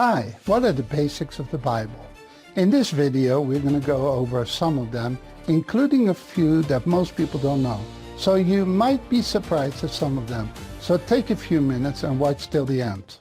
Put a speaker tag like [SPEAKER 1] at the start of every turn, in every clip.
[SPEAKER 1] Hi, what are the basics of the Bible? In this video, we're going to go over some of them, including a few that most people don't know. So you might be surprised at some of them. So take a few minutes and watch till the end.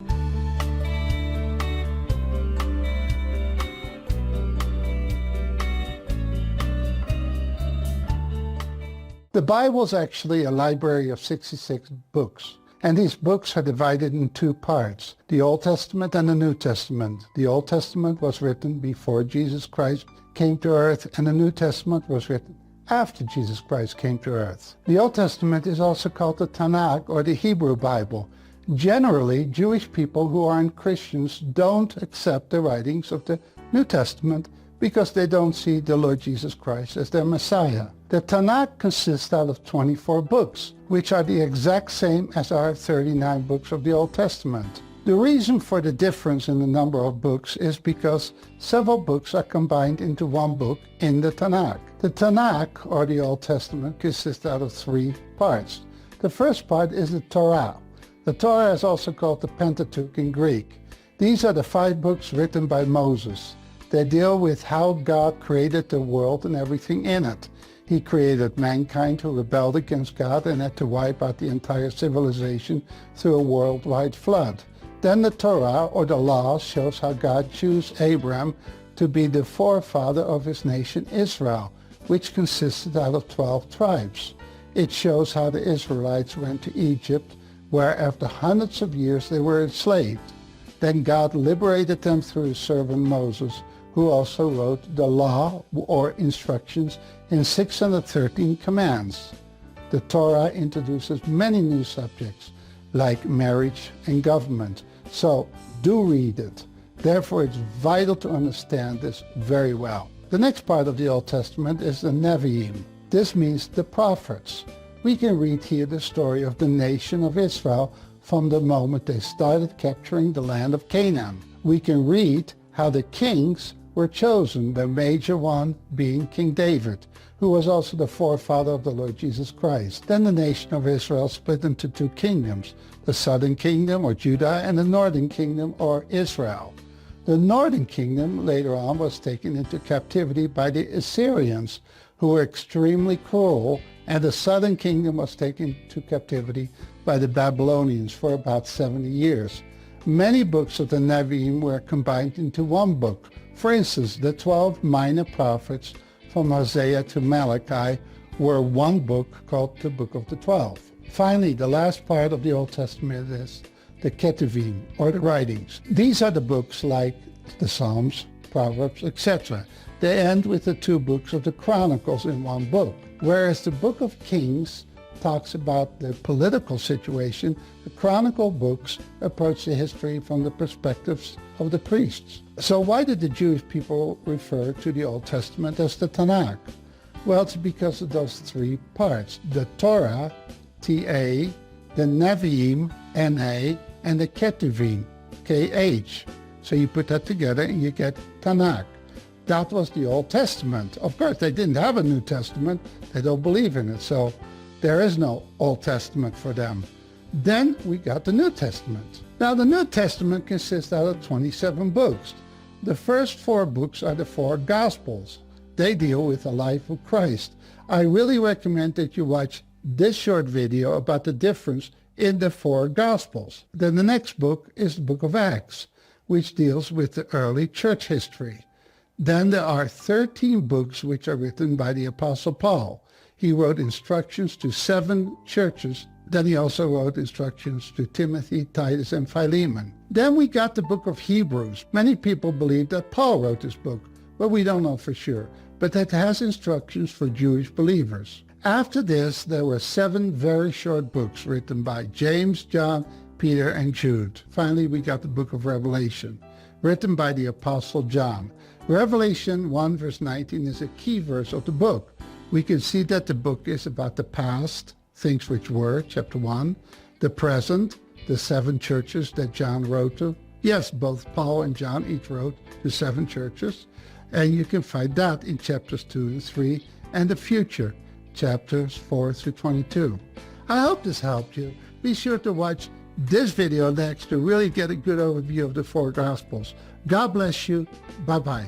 [SPEAKER 1] The Bible is actually a library of 66 books. And these books are divided in two parts, the Old Testament and the New Testament. The Old Testament was written before Jesus Christ came to earth, and the New Testament was written after Jesus Christ came to earth. The Old Testament is also called the Tanakh, or the Hebrew Bible. Generally, Jewish people who aren't Christians don't accept the writings of the New Testament because they don't see the Lord Jesus Christ as their Messiah. The Tanakh consists out of 24 books, which are the exact same as our 39 books of the Old Testament. The reason for the difference in the number of books is because several books are combined into one book in the Tanakh. The Tanakh, or the Old Testament, consists out of three parts. The first part is the Torah. The Torah is also called the Pentateuch in Greek. These are the 5 books written by Moses. They deal with how God created the world and everything in it. He created mankind who rebelled against God and had to wipe out the entire civilization through a worldwide flood. Then the Torah, or the law, shows how God chose Abraham to be the forefather of his nation Israel, which consisted out of 12 tribes. It shows how the Israelites went to Egypt, where after hundreds of years they were enslaved. Then God liberated them through his servant Moses, who also wrote the law or instructions in 613 commands. The Torah introduces many new subjects like marriage and government, so do read it. Therefore, it's vital to understand this very well. The next part of the Old Testament is the Nevi'im. This means the prophets. We can read here the story of the nation of Israel from the moment they started capturing the land of Canaan. We can read how the kings were chosen, the major one being King David, who was also the forefather of the Lord Jesus Christ. Then the nation of Israel split into 2 kingdoms, the southern kingdom, or Judah, and the northern kingdom, or Israel. The northern kingdom later on was taken into captivity by the Assyrians, who were extremely cruel, and the southern kingdom was taken into captivity by the Babylonians for about 70 years. Many books of the Nevi'im were combined into one book. For instance, the 12 minor prophets from Hosea to Malachi were one book called the Book of the 12. Finally, the last part of the Old Testament is the Ketuvim, or the writings. These are the books like the Psalms, Proverbs, etc. They end with the 2 books of the Chronicles in one book. Whereas the Book of Kings talks about the political situation, the Chronicle books approach the history from the perspectives of the priests. So why did the Jewish people refer to the Old Testament as the Tanakh? Well, it's because of those 3 parts, the Torah, T-A, the Nevi'im, N-A, and the Ketuvim, K-H. So you put that together and you get Tanakh. That was the Old Testament. Of course, they didn't have a New Testament. They don't believe in it. So there is no Old Testament for them. Then we got the New Testament. Now the New Testament consists out of 27 books. The first 4 books are the 4 Gospels. They deal with the life of Christ. I really recommend that you watch this short video about the difference in the 4 Gospels. Then the next book is the book of Acts, which deals with the early church history. Then there are 13 books which are written by the Apostle Paul. He wrote instructions to 7 churches. Then he also wrote instructions to Timothy, Titus, and Philemon. Then we got the book of Hebrews. Many people believe that Paul wrote this book, but we don't know for sure. But that has instructions for Jewish believers. After this, there were 7 very short books written by James, John, Peter, and Jude. Finally, we got the book of Revelation, written by the Apostle John. Revelation 1 verse 19 is a key verse of the book. We can see that the book is about the past, things which were, chapter 1, the present, the 7 churches that John wrote to. Yes, both Paul and John each wrote to 7 churches, and you can find that in chapters 2 and 3, and the future, chapters 4 through 22. I hope this helped you. Be sure to watch this video next to really get a good overview of the four Gospels. God bless you. Bye-bye.